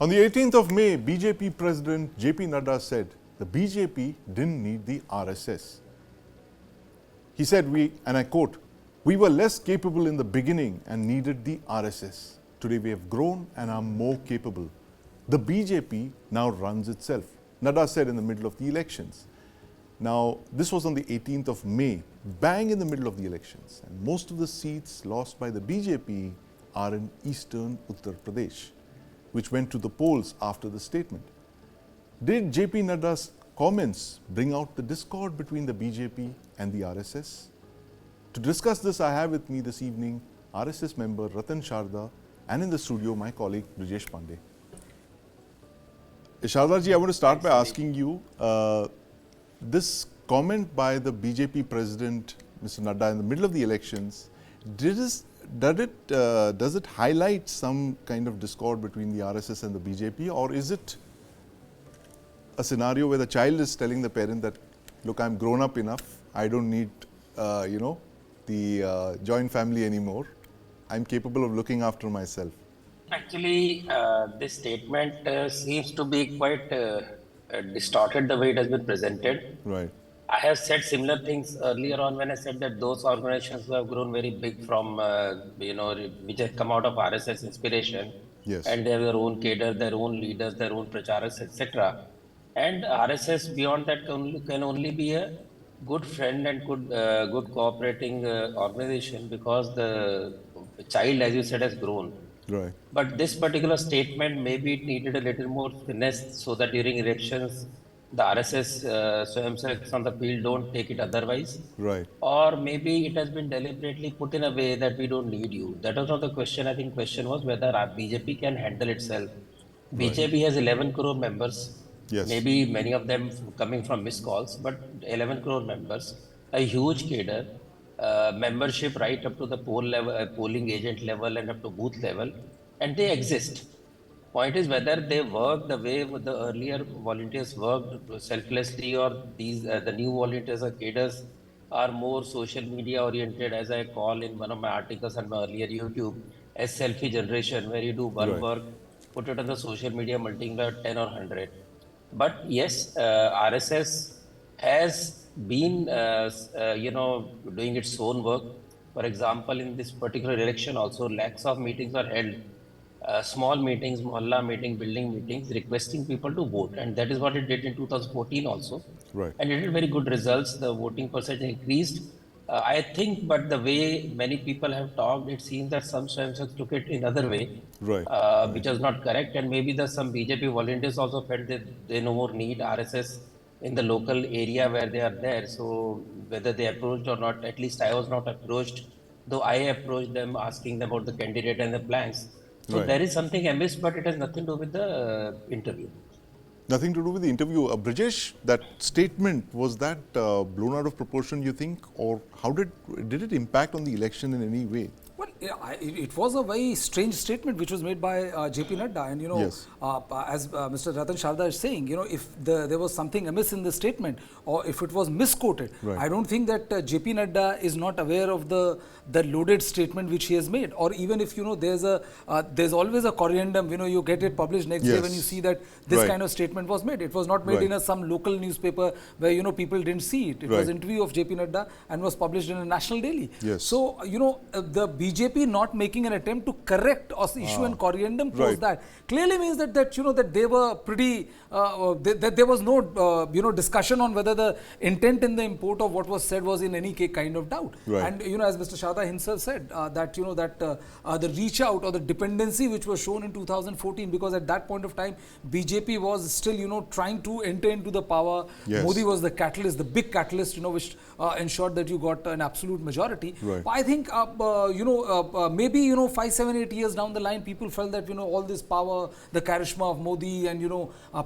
On the 18th of May, BJP President JP Nadda said the BJP didn't need the RSS. He said, and I quote, "We were less capable in the beginning and needed the RSS. Today we have grown and are more capable. The BJP now runs itself," Nadda said in the middle of the elections. Now, this was on the 18th of May, bang in the middle of the elections. And most of the seats lost by the BJP are in eastern Uttar Pradesh, which went to the polls after the statement. Did JP Nadda's comments bring out the discord between the BJP and the RSS? To discuss this, I have with me this evening RSS member Ratan Sharda and in the studio my colleague Brijesh Pandey. Sharda ji, I want to start by asking you, this comment by the BJP president, Mr. Nadda, in the middle of the elections, does it highlight some kind of discord between the RSS and the BJP, or is it a scenario where the child is telling the parent that, look, I'm grown up enough, I don't need, the joint family anymore, I'm capable of looking after myself? Actually, this statement seems to be quite distorted the way it has been presented. Right. I have said similar things earlier on when I said that those organizations who have grown very big from, which have come out of RSS inspiration, Yes. and they have their own cadre, their own leaders, their own pracharas, etc. And RSS beyond that can only be a good friend and good cooperating organization because the child, as you said, has grown. Right. But this particular statement, maybe it needed a little more finesse so that during elections, the RSS swayamsevaks on the field don't take it otherwise. Right. Or maybe it has been deliberately put in a way that we don't need you. That was not the question. I think question was whether our BJP can handle itself. BJP has 11 crore members. Yes. Maybe many of them coming from missed calls, but 11 crore members, a huge cadre. Membership right up to the poll level, polling agent level and up to booth level, and they exist. Point is whether they work the way the earlier volunteers worked selflessly, or these the new volunteers or cadres are more social media oriented, as I call in one of my articles on my earlier YouTube, as selfie generation, where you do one work, put it on the social media, multiply 10 or 100. But yes, RSS has been, doing its own work. For example, in this particular election also, lakhs of meetings are held, small meetings, mohalla meetings, building meetings, requesting people to vote. And that is what it did in 2014 also. Right. And it did very good results. The voting percentage increased. I think, but the way many people have talked, it seems that some swayamsevaks took it in other way, Right. which was not correct. And maybe some BJP volunteers also felt that they no more need RSS in the local area where they are there. So whether they approached or not, at least I was not approached, though I approached them asking them about the candidate and the plans. So Right. there is something amiss, but it has nothing to do with the interview. Nothing to do with the interview. Brijesh, that statement, was that blown out of proportion, you think? Or how did it impact on the election in any way? Well, yeah, it was a very strange statement which was made by JP Nadda, and Yes. as Mr. Ratan Sharda is saying, if there was something amiss in the statement, or if it was misquoted, Right. I don't think that JP Nadda is not aware of the loaded statement which he has made, or even if there's always a correndum, you get it published next day Yes. when you see that this Right. kind of statement was made. It was not made Right. in some local newspaper where people didn't see it. It was Right. interview of JP Nadda and was published in a national daily. Yes. So the BJP not making an attempt to correct or issue an correndum post Right. that clearly means that that they were pretty that there was no discussion on whether the intent and the import of what was said was in any kind of doubt. Right. And as Mr. Sharda himself said that the reach out or the dependency which was shown in 2014, because at that point of time BJP was still trying to enter into the power. Yes. Modi was the catalyst, the big catalyst, which ensured that you got an absolute majority. Right. I think maybe 5, 7, 8 years down the line, people felt that all this power, the charisma of Modi, and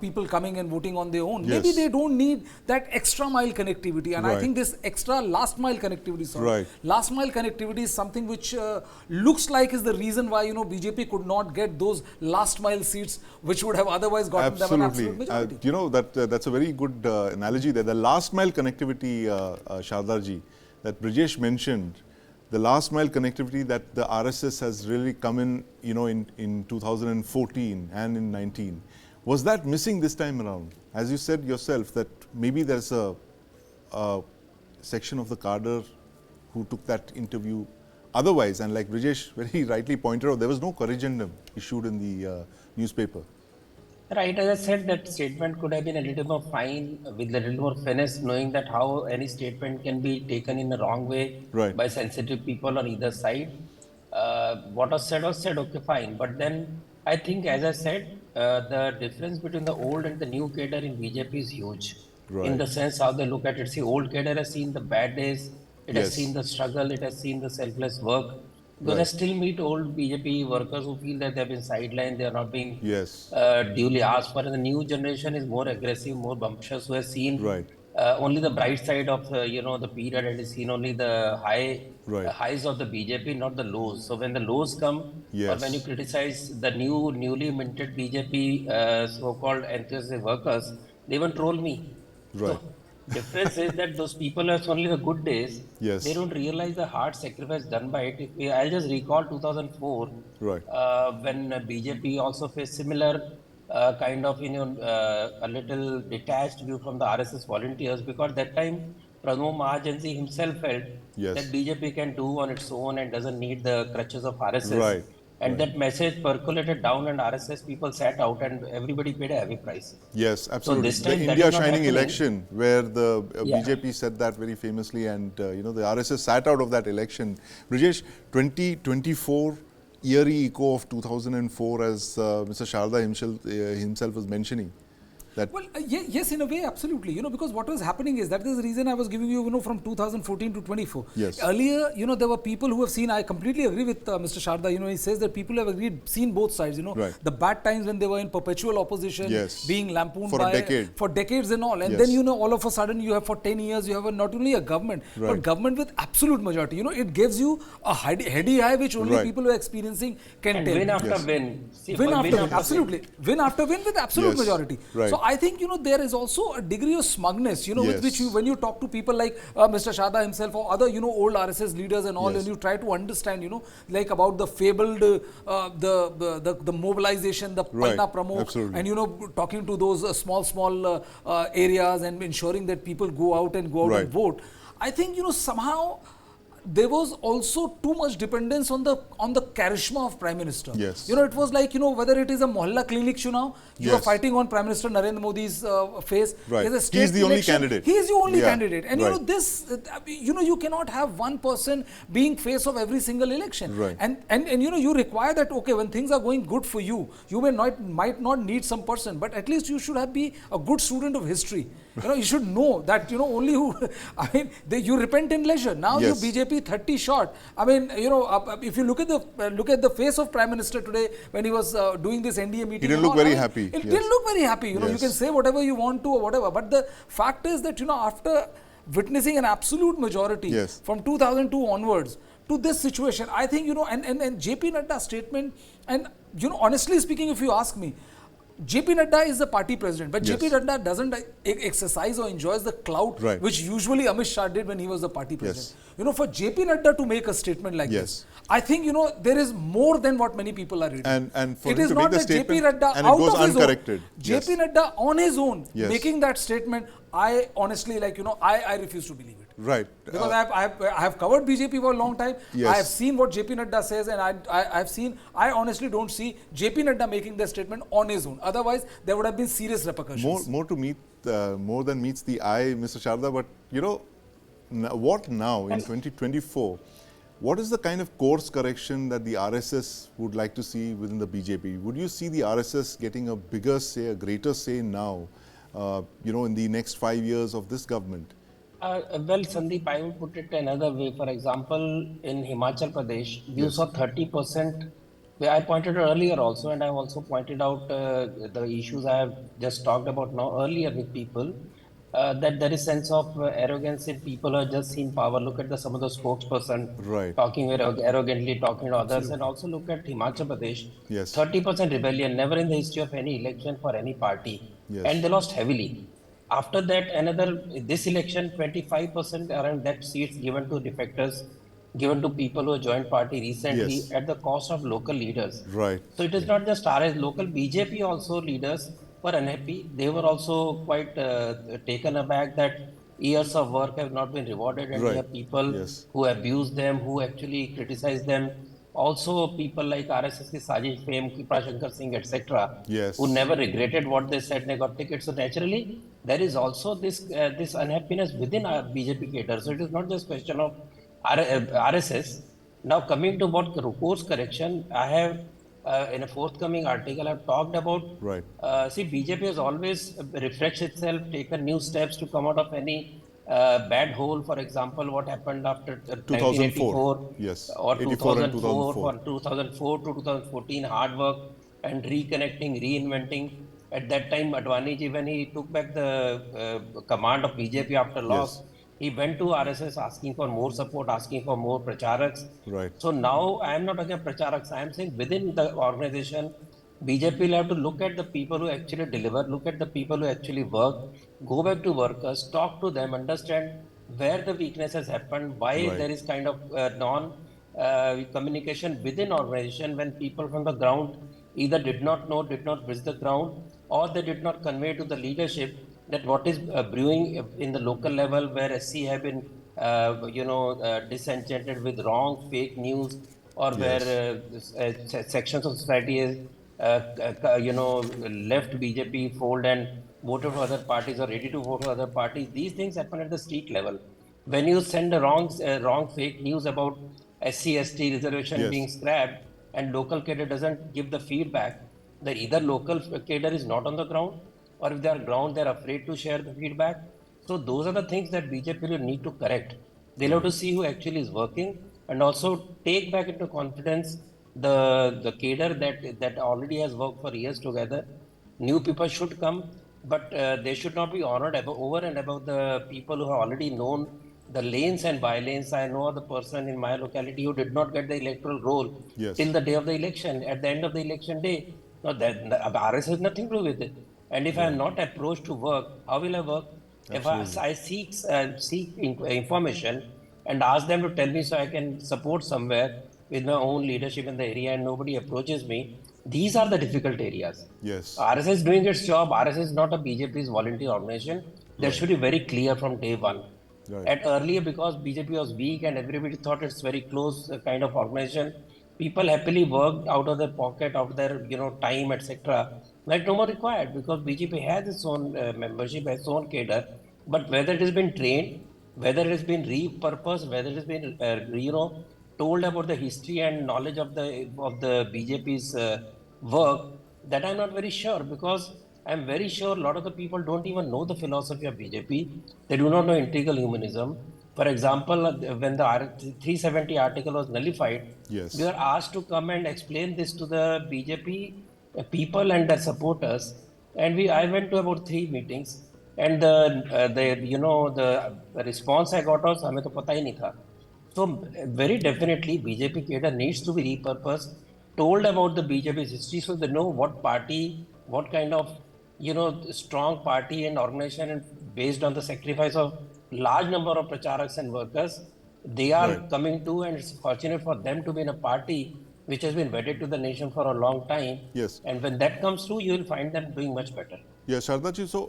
people coming and voting on their own. Yes. Maybe they don't need that extra mile connectivity, and I Right. think this extra last mile connectivity, Right. last mile connectivity is something which looks like is the reason why BJP could not get those last mile seats which would have otherwise gotten them an absolute majority. That's a very good analogy there. The last mile connectivity, Shardarji, that Brijesh mentioned, the last mile connectivity that the RSS has really come in, in 2014 and in 19. Was that missing this time around? As you said yourself, that maybe there's a section of the cadre who took that interview otherwise, and like Brijesh very rightly pointed out, there was no corrigendum issued in the newspaper. Right, as I said, that statement could have been a little more fine, with a little more finesse, knowing that how any statement can be taken in the wrong way Right. by sensitive people on either side. What was said, okay, fine. But then I think, as I said, the difference between the old and the new cadre in BJP is huge. In Right. the sense how they look at it. See, old cadre has seen the bad days, it has Yes. seen the struggle, it has seen the selfless work. Because I Right. still meet old BJP workers who feel that they have been sidelined, they are not being Yes. duly asked for. And the new generation is more aggressive, more bumptious, who has seen Right. only the bright side of the period, and has seen only the Right. highs of the BJP, not the lows. So when the lows come, or when you Yes. criticize the newly minted BJP so-called enthusiastic workers, they even troll me. Right. So difference is that those people have only the good days. Yes. They don't realize the hard sacrifice done by it. I'll just recall 2004, Right. when BJP also faced similar kind of a little detached view from the RSS volunteers, because that time Pranab Mahajanji himself felt Yes. that BJP can do on its own and doesn't need the crutches of RSS. Right. And Right. that message percolated down, and RSS people sat out, and everybody paid a heavy price. Yes, absolutely. this time the that India is not Shining happening. election, where the Yeah. BJP said that very famously, and the RSS sat out of that election. Brijesh, 2024 eerie echo of 2004, as Mr. Sharda himself was mentioning. That Well, yes, in a way, absolutely. Because what was happening is, that is the reason I was giving you, from 2014 to 24. Yes. Earlier, there were people who have seen, I completely agree with Mr. Sharda, he says that people have seen both sides, Right. the bad times when they were in perpetual opposition, Yes. being lampooned For a by, decade. for decades and all. And Yes. then, all of a sudden, you have for 10 years, you have not only a government, Right. but government with absolute majority. It gives you a heady high, which only Right. people who are experiencing can And tell. win after Yes. win. See, Win after win, after absolutely. Win after win with absolute Yes, majority. right. So I think, there is also a degree of smugness, with Yes. which when you talk to people like Mr. Sharda himself or other, old RSS leaders and all, Yes. and you try to understand, like about the fabled, the mobilization, the Right, Patna Pramukh, absolutely. and, talking to those small areas and ensuring that people go out and Right. vote. I think, somehow there was also too much dependence on the charisma of Prime Minister. Yes. It was like, whether it is a Mohalla clinic chunav, you are Yes. fighting on Prime Minister Narendra Modi's face. Right. There's a He state is the only election. candidate. He is the only Yeah. candidate. And Right. this, you cannot have one person being face of every single election. Right. And you require that, okay, when things are going good for you, you might not need some person, but at least you should be a good student of history. You should know that, only who, you repent in leisure. Now Yes. you BJP 30 short. If you look at the face of Prime Minister today when he was doing this NDA meeting, He didn't and look all, very happy. It Yes. didn't look very happy. You Yes. can say whatever you want to or whatever, but the fact is that after witnessing an absolute majority Yes. from 2002 onwards to this situation, I think and JP Nadda's statement, and honestly speaking, if you ask me, JP Nadda is the party president, but Yes. JP Nadda doesn't exercise or enjoys the clout Right. which usually Amit Shah did when he was the party Yes. president. For JP Nadda to make a statement like Yes. this, I think there is more than what many people are reading. And for it him is to not make the that JP statement Nadda and it out goes of his uncorrected. own, JP Yes. Nadda on his own Yes. making that statement, I honestly I refuse to believe it. Right. Because I have covered BJP for a long time. Yes. I have seen what JP Nadda says, and I honestly don't see JP Nadda making that statement on his own. Otherwise, there would have been serious repercussions. More than meets the eye, Mr. Sharda, but what now in 2024? What is the kind of course correction that the RSS would like to see within the BJP? Would you see the RSS getting a bigger say, a greater say now, in the next 5 years of this government? Well, Sandeep, I would put it another way. For example, in Himachal Pradesh, you Yes. saw 30%. Where I pointed out earlier also, and I have also pointed out the issues I have just talked about now earlier with people, that there is sense of arrogance in people who have just seen power. Look at some of the spokesperson Right. talking very arrogantly, talking to others, and also look at Himachal Pradesh. Yes. 30% rebellion, never in the history of any election for any party, Yes. and they lost heavily. After that, this election, 25% around that seats given to defectors. given to people who have joined party recently Yes. at the cost of local leaders. Right. So it is not just RS, local BJP also leaders were unhappy. They were also quite taken aback that years of work have not been rewarded, and we Right. have people Yes. who abuse them, who actually criticize them. Also, people like RSS ki Sajish fame, Kipra Shankar Singh, etc., who Yes. never regretted what they said, they got tickets. So naturally, there is also this unhappiness within our BJP cadre. So it is not just question of RSS. Now coming to what course correction, I have in a forthcoming article I've talked about. Right. See, BJP has always refreshed itself, taken new steps to come out of any bad hole. For example, what happened after 2004. 1984 Yes. or 84 and 2004, 2004. for 2004 to 2014, hard work and reconnecting, reinventing. At that time, Advani ji, when he took back the command of BJP after loss, Yes. he went to RSS asking for more support, asking for more pracharaks. Right. So now I am not against pracharaks. I am saying within the organization, BJP will have to look at the people who actually deliver, look at the people who actually work, go back to workers, talk to them, understand where the weakness has happened, why Right. there is kind of non communication within organization when people from the ground either did not know, did not visit the ground, or they did not convey to the leadership that what is brewing in the local level where SC have been, disenchanted with wrong, fake news, or where Yes. sections of society is, left BJP fold and voted for other parties or ready to vote for other parties. These things happen at the street level. When you send a wrong fake news about SC/ST reservation being Yes. scrapped and local cadre doesn't give the feedback, then either local cadre is not on the ground, or if they are ground, they're afraid to share the feedback. So those are the things that BJP will need to correct. They'll have Right. to see who actually is working and also take back into confidence the cadre that already has worked for years together. New people should come, but they should not be honored over and above the people who have already known the lanes and by-lanes. I know the person in my locality who did not get the electoral roll till Yes. the day of the election. At the end of the election day, now that the RS has nothing to do with it. And if I am Right. not approached to work, how will I work? If Absolutely. I seek information and ask them to tell me so I can support somewhere with my own leadership in the area and nobody approaches me, these are the difficult areas. Yes. RSS is doing its job. RSS is not a BJP's volunteer organization. That Right. should be very clear from day one. Right. At earlier, because BJP was weak and everybody thought it's very close kind of organization, people happily worked out of their pocket, out of their time, etc. Like no more required because BJP has its own membership, its own cadre. But whether it has been trained, whether it has been repurposed, whether it has been told about the history and knowledge of the BJP's work, that I'm not very sure because I'm very sure a lot of the people don't even know the philosophy of BJP. They do not know integral humanism. For example, when the 370 article was nullified, we Yes. were asked to come and explain this to the BJP people and their supporters. And I went to about 3 meetings, and the response I got was हमें तो पता ही नहीं था. So very definitely BJP cadre needs to be repurposed, told about the BJP's history so they know what party, what kind of strong party and organization, and based on the sacrifice of large number of pracharaks and workers, they are Right. coming to, and it's fortunate for them to be in a party which has been wedded to the nation for a long time. Yes. And when that comes through, you will find them doing much better. Yeah, Shardaji, so,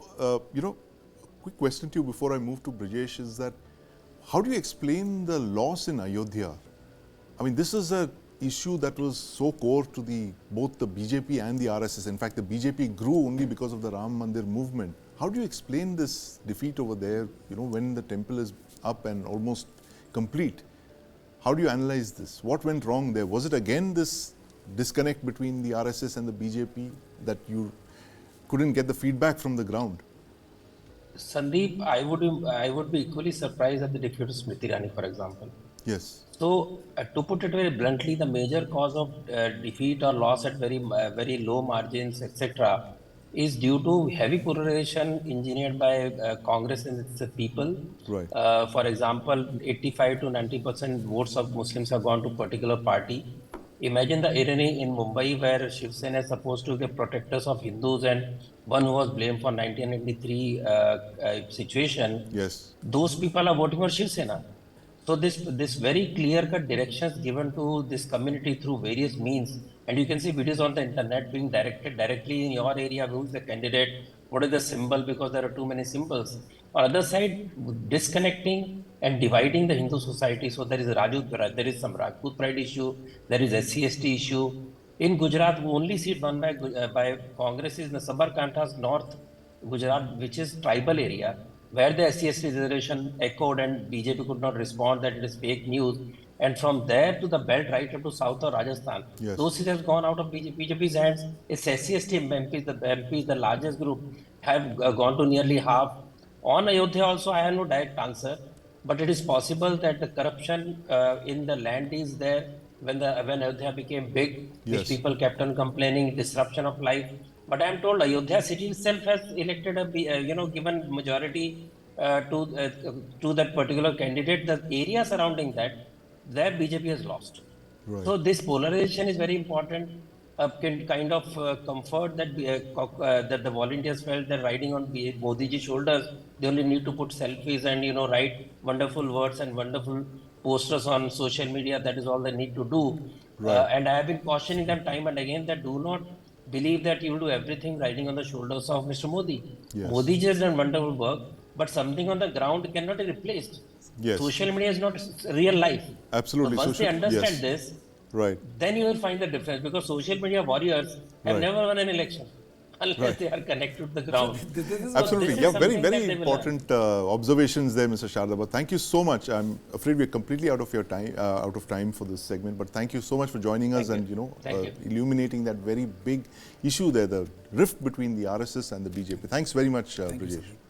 quick question to you before I move to Brijesh is that how do you explain the loss in Ayodhya? I mean, this is a issue that was so core to both the BJP and the RSS. In fact, the BJP grew only because of the Ram Mandir movement. How do you explain this defeat over there, when the temple is up and almost complete? How do you analyze this? What went wrong there? Was it again this disconnect between the RSS and the BJP that you couldn't get the feedback from the ground? Sandeep, I would be equally surprised at the defeat of Smriti Irani, for example. Yes. So, to put it very bluntly, the major cause of defeat or loss at very low margins, etc., is due to heavy polarization engineered by Congress and its people. Right. For example, 85 to 90% votes of Muslims have gone to particular party. Imagine the irony in Mumbai where Shiv Sena is supposed to be protectors of Hindus and one who was blamed for 1993 situation. Yes. Those people are voting for Shiv Sena. So this very clear-cut directions given to this community through various means, and you can see videos on the internet being directed directly in your area. Who is the candidate? What is the symbol? Because there are too many symbols. On the other side, disconnecting and dividing the Hindu society. So there is there is some Rajput pride issue. There is SC/ST issue. In Gujarat, only seat won by Congress is the Sabarkanta's north Gujarat, which is tribal area, where the SC/ST reservation echoed and BJP could not respond that it is fake news. And from there to the belt right up to south of Rajasthan, Yes. those seats have gone out of BJP's hands. It's SC/ST MPs, the largest group, have gone to nearly half. On Ayodhya also, I have no direct answer, but it is possible that the corruption in the land is there when Ayodhya became big, Yes. which people kept on complaining, disruption of life. But I am told Ayodhya city itself has elected given majority to that particular candidate. The area surrounding that, there BJP has lost. Right. So this polarization is very important. Kind of comfort that that the volunteers felt that riding on Modiji's shoulders, they only need to put selfies and write wonderful words and wonderful posters on social media. That is all they need to do. Right. And I have been cautioning them time and again that do not believe that you will do everything riding on the shoulders of Mr. Modi. Yes. Modi has done wonderful work, but something on the ground cannot be replaced. Yes. Social media is not real life. Absolutely. So once they understand this, Right. then you will find the difference, because social media warriors have Right. never won an election unless Right. they are connected to the ground. This is Absolutely. this is Yeah, very, something that very they will important observations there, Mr. Sharda. But thank you so much. I'm afraid we're completely out of your time, out of time for this segment. But thank you so much for joining us Thank and Thank you. illuminating that very big issue there, the rift between the RSS and the BJP. Thanks very much, Thank you, Brijesh. sir.